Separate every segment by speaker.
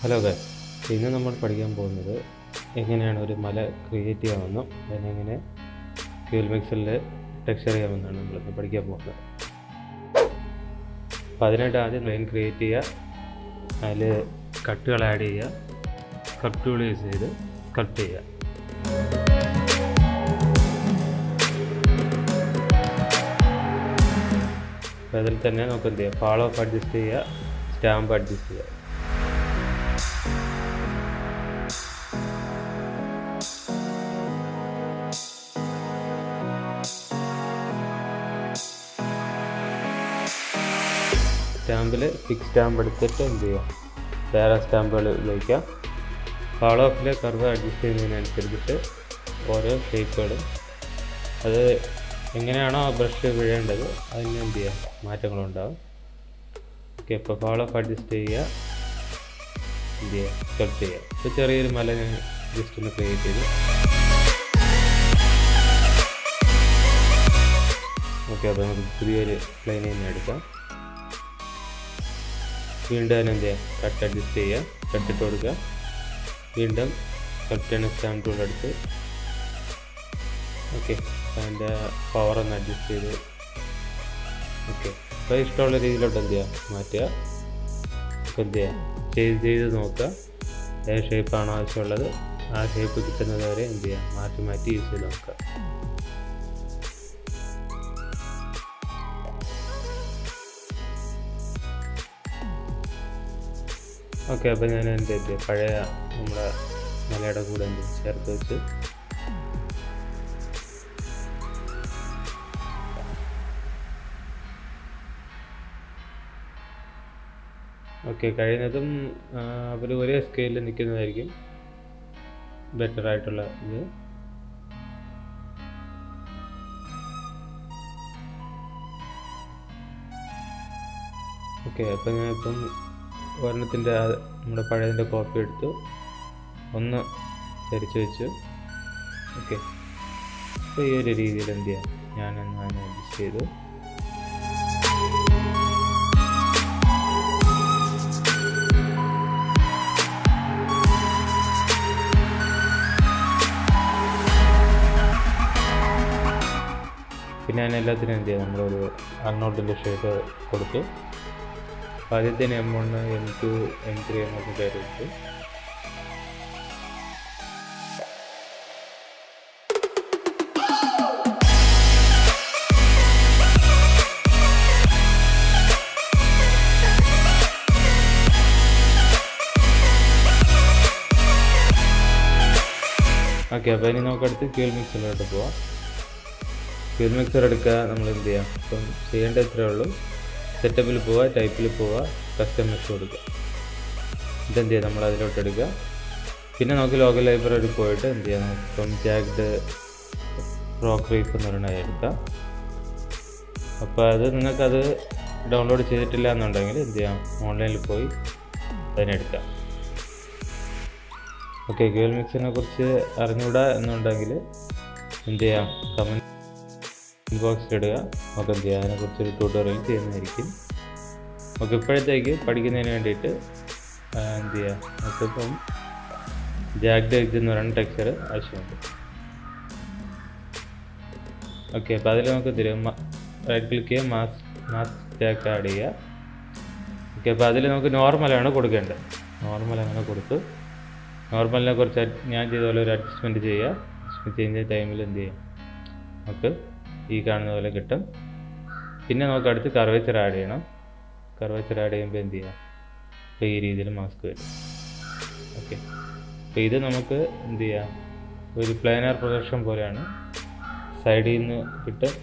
Speaker 1: Hello guys, ഇന്ന് നമ്മൾ പഠിക്കാൻ പോകുന്നത് എങ്ങനെയാണ് ഒരു മല ക്രിയേറ്റ് ചെയ്യാമെന്നും അതിനെങ്ങനെ ക്യൂൽ മിക്സറിൽ ടെക്സ്ചർ ചെയ്യാമെന്നാണ് നമ്മളിന്ന് പഠിക്കാൻ പോകുന്നത്. അപ്പോൾ അതിനായിട്ട് ആദ്യം ലൈൻ ക്രിയേറ്റ് ചെയ്യുക, അതിൽ കട്ടുകൾ ആഡ് ചെയ്യുക, സ്കൾപ്റ്റ് ടൂൾ യൂസ് ചെയ്ത് സ്കൾപ്റ്റ് ചെയ്യുക. അപ്പോൾ അതിൽ തന്നെ നമുക്ക് എന്ത് ചെയ്യുക, ഫാൾ ഓഫ് അഡ്ജസ്റ്റ് ചെയ്യുക, സ്റ്റാമ്പ് അഡ്ജസ്റ്റ് ചെയ്യുക. സ്റ്റാമ്പിൽ ഫിക്സ് സ്റ്റാമ്പ് എടുത്തിട്ട് എന്ത് ചെയ്യുക, വേറെ സ്റ്റാമ്പുകൾ ഉപയോഗിക്കാം. ഫാൾ ഓഫിലെ കർവ് അഡ്ജസ്റ്റ് ചെയ്യുന്നതിനനുസരിച്ചിട്ട് ഓരോ ഷേപ്പുകളും അത് എങ്ങനെയാണോ ആ ബ്രഷ് വീഴേണ്ടത് അതിന് എന്ത് ചെയ്യുക, മാറ്റങ്ങളുണ്ടാകും. ഓക്കെ, ഇപ്പോൾ ഫാൾ ഓഫ് അഡ്ജസ്റ്റ് ചെയ്യുക, എന്ത് ചെയ്യുക, സ്കൾപ്റ്റ് ചെയ്യുക. ഇപ്പോൾ ചെറിയൊരു മല ഞാൻ ജസ്റ്റ് ഒന്ന് ക്രിയേറ്റ് ചെയ്തു. ഓക്കെ, അപ്പോൾ നമുക്ക് പുതിയൊരു പ്ലെയിൻ തന്നെ എടുക്കാം. വീണ്ടും അതിന് എന്ത് ചെയ്യുക, കട്ട് അഡ്ജസ്റ്റ് ചെയ്യുക, കട്ടിട്ട് കൊടുക്കുക. വീണ്ടും കട്ട് സ്റ്റാമ്പ് ടൂൾ എടുത്ത് ഓക്കെ അതിൻ്റെ പവർ ഒന്ന് അഡ്ജസ്റ്റ് ചെയ്ത് ഓക്കെ അപ്പോൾ ഇഷ്ടമുള്ള രീതിയിലോട്ട് എന്ത് ചെയ്യുക, മാറ്റുക. അപ്പോൾ എന്ത് ചെയ്യുക, ചെയ്ത് നോക്കുക ഏത് ഷേപ്പാണോ ആവശ്യമുള്ളത് ആ ഷേപ്പ് കിട്ടുന്നത് വരെ എന്ത് ചെയ്യുക, മാറ്റി യൂസ് ചെയ്ത് നോക്കുക. ഓക്കെ, അപ്പോൾ ഞാൻ എൻ്റെ പഴയ നമ്മുടെ മലയുടെ കൂടെ ചേർത്ത് വെച്ച് ഓക്കെ കഴിയുന്നതും അവർ ഒരേ സ്കെയിലിൽ നിൽക്കുന്നതായിരിക്കും ബെറ്റർ ആയിട്ടുള്ള ഇത്. ഓക്കെ, അപ്പോൾ ഞാനിപ്പം ഒരെണ്ണത്തിൻ്റെ നമ്മുടെ പഴയതിൻ്റെ കോപ്പി എടുത്ത് ഒന്ന് ചരിച്ച് വെച്ചു. ഓക്കെ, അപ്പോൾ ഈ ഒരു രീതിയിൽ എന്ത് ചെയ്യാം, ഞാനൊന്ന് അതിനെ അഡ്ജസ്റ്റ് ചെയ്തു. പിന്നെ ഞാൻ എല്ലാത്തിനും എന്ത് ചെയ്യാം, നമ്മളൊരു അൺനോട്ടിൻ്റെ ഷേപ്പ് കൊടുത്തു. ആദ്യത്തിന് M1, M2, M3 എന്നൊക്കെ പേര് വെച്ചു. ഓക്കെ, അപ്പോൾ ഇനി നമുക്കടുത്ത് ക്യൂൽ മിക്സറിലോട്ട് പോവാം. ക്യൂൽ മിക്സർ എടുക്കുക, നമ്മൾ എന്ത് ചെയ്യാം, ഇപ്പം ചെയ്യേണ്ട ഇത്രയേ ഉള്ളൂ. സെറ്റപ്പിൽ പോവുക, ടൈപ്പിൽ പോവുക, കസ്റ്റമൈസ് കൊടുക്കുക. ഇതെന്ത് ചെയ്യുക, നമ്മൾ അതിലോട്ട് എടുക്കുക. പിന്നെ നമുക്ക് ലോക്കൽ ലൈബ്രറി പോയിട്ട് എന്ത് ചെയ്യാം, ഇപ്പം ജാഗ്ഡ് റോക്ക് റീഫ് എന്ന് പറയുന്നത് എടുക്കാം. അപ്പോൾ അത് നിങ്ങൾക്കത് ഡൗൺലോഡ് ചെയ്തിട്ടില്ല എന്നുണ്ടെങ്കിൽ എന്ത് ചെയ്യാം, ഓൺലൈനിൽ പോയി അതിനെടുക്കാം. ഓക്കെ, ക്യൂൽ മിക്സിനെ കുറിച്ച് അറിഞ്ഞുകൂടാ എന്നുണ്ടെങ്കിൽ എന്ത് ചെയ്യാം, കമൻറ്റ് ബോക്സിലിടുക. നമുക്ക് എന്ത് ചെയ്യാം, അതിനെക്കുറിച്ചൊരു ട്യൂട്ടോറിയൽ ചെയ്യുന്നതായിരിക്കും. നമുക്ക് ഇപ്പോഴത്തേക്ക് പഠിക്കുന്നതിന് വേണ്ടിയിട്ട് എന്ത് ചെയ്യുക, നമുക്കിപ്പം ജാഗ്ഡ് എഡ്ജ് എന്ന് പറയുന്ന ടെക്സ്ചർ ആവശ്യമുണ്ട്. ഓക്കെ, അപ്പോൾ അതിൽ നമുക്ക് തരും റൈറ്റ് ക്ലിക്ക് ചെയ്യുക, മാസ്ക് ജാഗ് ആഡ് ചെയ്യുക. ഓക്കെ, അപ്പോൾ അതിൽ നമുക്ക് നോർമലാണ് കൊടുക്കേണ്ടത്. നോർമൽ അങ്ങനെ കൊടുത്ത് നോർമലിനെ കുറിച്ച് ഞാൻ ചെയ്ത പോലെ ഒരു അഡ്ജസ്റ്റ്മെൻറ്റ് ചെയ്യുക. അഡ്ജസ്റ്റ്മെൻറ്റ് ചെയ്യുന്ന ടൈമിൽ എന്ത് ചെയ്യാം, നമുക്ക് ഈ കാണുന്ന പോലെ കിട്ടും. പിന്നെ നമുക്ക് അടുത്ത് കർവേച്ചർ ആഡ് ചെയ്യണം. കർവേച്ചർ ആഡ് ചെയ്യുമ്പോൾ എന്ത് ചെയ്യാം, അപ്പോൾ ഈ രീതിയിൽ മാസ്ക് വരും. ഓക്കെ, അപ്പോൾ ഇത് നമുക്ക് എന്ത് ചെയ്യാം, ഒരു പ്ലാനർ പ്രൊജക്ഷൻ പോലെയാണ്. സൈഡിൽ നിന്ന് കിട്ടും.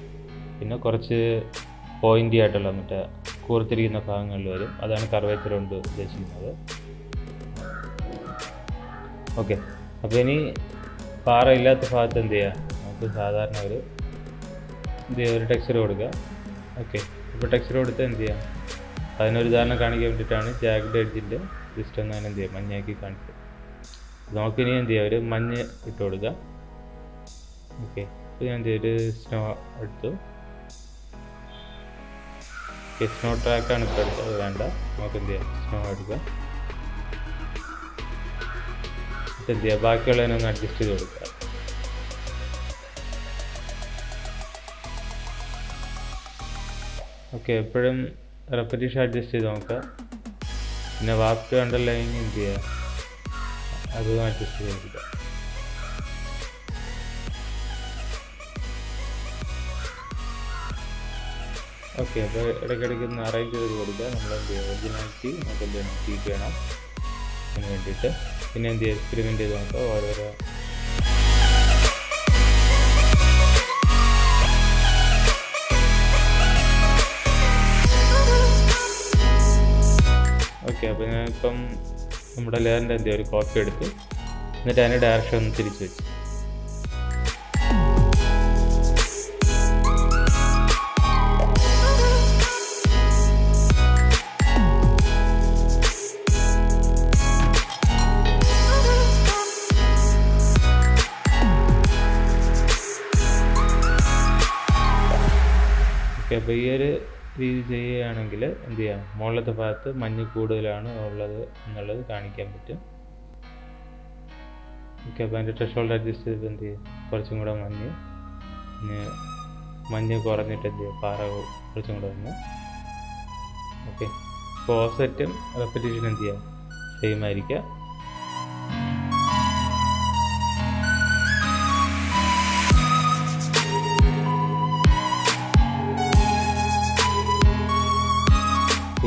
Speaker 1: പിന്നെ കുറച്ച് പോയിൻ്റി ആയിട്ടുള്ള മറ്റേ കൂർത്തിരിക്കുന്ന ഭാഗങ്ങളിൽ വരും. അതാണ് കർവേച്ചർ കൊണ്ട് ഉദ്ദേശിക്കുന്നത്. ഓക്കെ, അപ്പോൾ ഇനി പാറയില്ലാത്ത ഭാഗത്ത് എന്ത് ചെയ്യുക, നമുക്ക് സാധാരണ ഒരു ടെക്സ്ചർ കൊടുക്കുക. ഓക്കെ, ഇപ്പോൾ ടെക്സ്ചർ കൊടുത്ത് എന്ത് ചെയ്യാം, അതിനൊരു ഉദാഹരണം കാണിക്കാൻ വേണ്ടിയിട്ടാണ് ജാഗ്ഡ് എഡ്ജിൻ്റെ ജസ്റ്റ് ഒന്ന് എന്ത് ചെയ്യുക, മഞ്ഞയാക്കി കാണിച്ചത്. നമുക്കിനി എന്ത് ചെയ്യുക, ഒരു മഞ്ഞ് ഇട്ട് കൊടുക്കുക. ഓക്കെ, അപ്പോൾ ഞാൻ ഒരു സ്നോ എടുത്തു. സ്നോ ട്രാക്കാണ് ഇപ്പോൾ എടുത്തത്, വേണ്ട, നമുക്ക് എന്ത് ചെയ്യാം, സ്നോ എടുക്കുക. എന്ത് ചെയ്യുക, ബാക്കിയുള്ളതിനൊന്ന് അഡ്ജസ്റ്റ് ചെയ്ത് കൊടുക്കുക. ഓക്കെ, എപ്പോഴും റെപ്പറ്റീഷൻ അഡ്ജസ്റ്റ് ചെയ്ത് നോക്കുക. പിന്നെ വാപ്പ് അണ്ടർലൈൻ എന്ത് ചെയ്യുക, അതും അഡ്ജസ്റ്റ് ചെയ്ത് കൊടുക്കുക. ഓക്കെ, അപ്പോൾ ഇടയ്ക്കിടയ്ക്ക് ഒന്ന് അറേഞ്ച് ചെയ്ത് കൊടുക്കുക. നമ്മൾ എന്ത് ചെയ്യുക, ഒറിജിനാലിറ്റി നമുക്ക് എന്ത് ചെയ്യണം, കീപ്പ് ചെയ്യണം അതിന് വേണ്ടിയിട്ട്. പിന്നെ എന്ത് ചെയ്യുക, എക്സ്പെരിമെൻറ്റ് ചെയ്ത് നോക്കുക ഓരോരോ. ഓക്കെ, അപ്പോൾ ഞാനിപ്പം നമ്മുടെ ലെയറിൻ്റെ എന്ത് ചെയ്യുക, ഒരു കോപ്പി എടുത്ത് എന്നിട്ട് അതിൻ്റെ ഡയറക്ഷൻ ഒന്ന് തിരിച്ച് വെച്ച്. ഓക്കെ, അപ്പോൾ ഈ ഒരു രീതി ചെയ്യുകയാണെങ്കിൽ എന്ത് ചെയ്യാം, മുകളിലത്തെ ഭാഗത്ത് മഞ്ഞ് കൂടുതലാണ് ഉള്ളത് എന്നുള്ളത് കാണിക്കാൻ പറ്റും. ഓക്കെ, അപ്പോൾ അതിൻ്റെ ത്രെഷോൾഡ് അഡ്ജസ്റ്റ് ചെയ്ത് എന്ത് ചെയ്യും, കുറച്ചും കൂടെ മഞ്ഞ് കുറഞ്ഞിട്ട് എന്ത് ചെയ്യുക, പാറ കുറച്ചും കൂടെ വന്ന്. ഓക്കെ, അപ്പോൾ ഓഫ്സെറ്റും റെപ്പറ്റീഷൻ എന്ത് ചെയ്യുക, സെയിം ആയിരിക്കുക.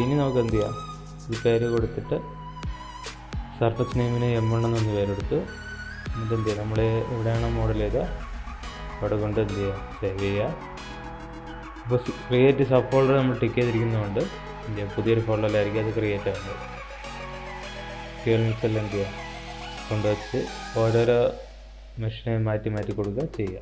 Speaker 1: ഇനി നമുക്ക് എന്ത് ചെയ്യാം, ഈ പേര് കൊടുത്തിട്ട് സർഫസ് നെയിമിന് M1 എന്നൊന്ന് പേരെടുത്ത് എന്നിട്ട് എന്ത് ചെയ്യുക, നമ്മൾ എവിടെയാണോ മോഡൽ ചെയ്താൽ അവിടെ കൊണ്ട് എന്ത് ചെയ്യുക, സേവ് ചെയ്യുക. അപ്പോൾ ക്രിയേറ്റ് സബ് ഫോൾഡർ നമ്മൾ ടിക്ക് ചെയ്തിരിക്കുന്നതുകൊണ്ട് എന്ത് ചെയ്യുക, പുതിയൊരു ഫോൾഡറിലായിരിക്കും അത് ക്രിയേറ്റ് ആകുന്നത്. ഫ്യൂൽ മിക്സറിൽ എന്ത് ചെയ്യുക, കൊണ്ടുവച്ച് ഓരോരോ മെഷീനെ മാറ്റി മാറ്റി കൊടുക്കുക ചെയ്യുക.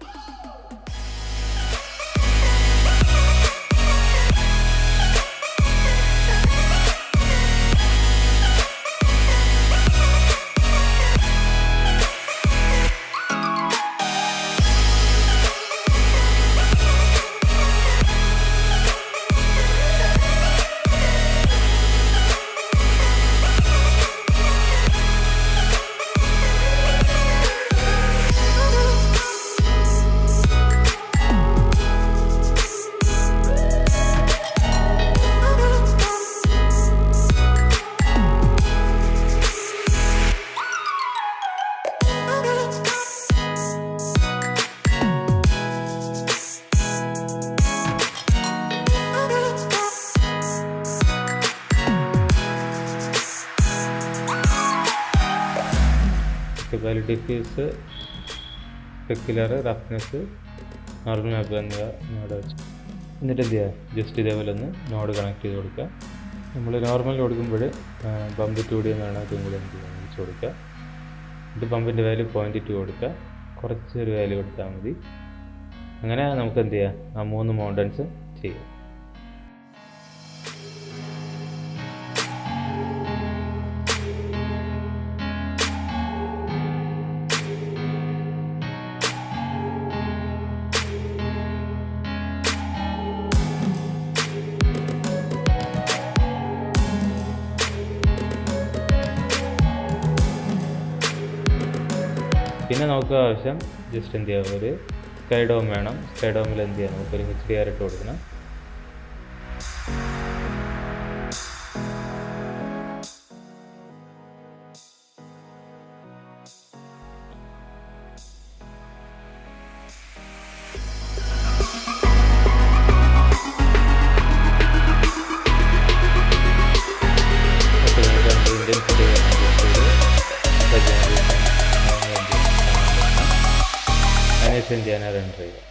Speaker 1: അതുപോലെ ഡിഫ്യൂസ്, സ്പെക്കുലർ, റഫ്നെസ്, നോർമൽ മാപ്പ് എന്നിവ ഇവിടെ വെച്ച് എന്നിട്ട് എന്ത് ചെയ്യുക, ജസ്റ്റ് ഇതേപോലെ ഒന്ന് നോഡ് കണക്ട് ചെയ്ത് കൊടുക്കുക. നമ്മൾ നോർമൽ കൊടുക്കുമ്പോൾ പമ്പ് 2D എന്നാണ് അതും കൂടി എന്ത് ചെയ്യുക, വെച്ച് കൊടുക്കുക. ഇത് പമ്പിൻ്റെ വാല്യൂ 0.2 കൊടുക്കുക, കുറച്ചൊരു വാല്യൂ കൊടുത്താൽ മതി. അങ്ങനെ നമുക്ക് എന്ത് ചെയ്യാം, ആ 3 മൗണ്ടൻസ് ചെയ്യാം. പിന്നെ നമുക്ക് ആവശ്യം ജസ്റ്റ് എന്ത് ചെയ്യുക, ഒരു സ്കൈ ഡോം വേണം. സ്കൈ ഡോമിൽ എന്ത് ചെയ്യാം, നമുക്കൊരു HDR ഇട്ട് കൊടുക്കണം. ചെയ്യാൻ റെൻഡർ ചെയ്യുക.